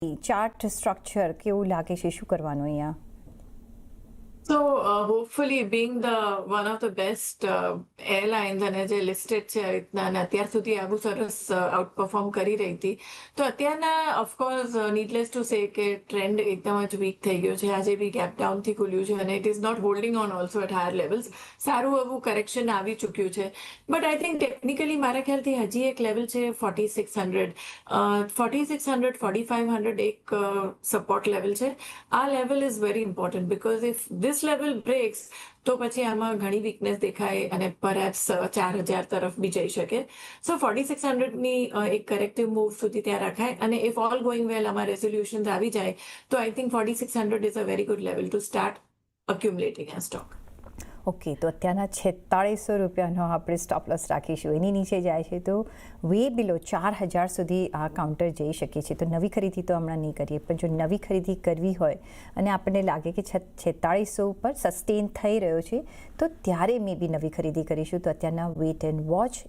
Chart structure કેવું લાગે છે, શું કરવાનું અહીંયા? So hopefully being the one of the best airlines અને જે લિસ્ટેડ છે આવી રીતના અને અત્યાર સુધી આવું સરસ આઉટપરફોર્મ કરી રહી હતી, તો અત્યારના ઓફકોર્સ નીડલેસ ટુ સે કે ટ્રેન્ડ એકદમ જ વીક થઈ ગયો છે. આજે બી ગેપ ડાઉનથી ખુલ્યું છે અને it is not holding on also at higher levels. સારું એવું કરેક્શન આવી ચૂક્યું છે, બટ આઈ થિંક ટેકનિકલી મારા ખ્યાલથી હજી એક લેવલ છે 4600. 4600 4500 એક સપોર્ટ લેવલ છે. આ level is very important because if this level breaks તો પછી આમાં ઘણી વીકનેસ દેખાય અને પરહેપ્સ 4000 તરફ બી જઈ શકે. સો 4600ની એક કરેક્ટિવ મૂવ સુધી ત્યાં રખાય અને ઇફ ઓલ ગોઈંગ વેલ આમાં રેઝોલ્યુશન્સ આવી જાય તો I think 4600 is a very good level to start accumulating as stock. Okay, તો અત્યારના 4600 રૂપિયાનો આપણે સ્ટોપ લોસ રાખીશું. એની નીચે જાય છે તો વે બિલો 4000 સુધી આ કાઉન્ટર જઈ શકે છે. તો નવી ખરીદી તો હમણાં નહીં કરીએ, પણ જો નવી ખરીદી કરવી હોય અને આપણને લાગે કે 4600 ઉપર સસ્ટેન થઈ રહ્યો છે તો ત્યારે મે બી નવી ખરીદી કરીશું. તો અત્યારના વેટ એન્ડ વોચ.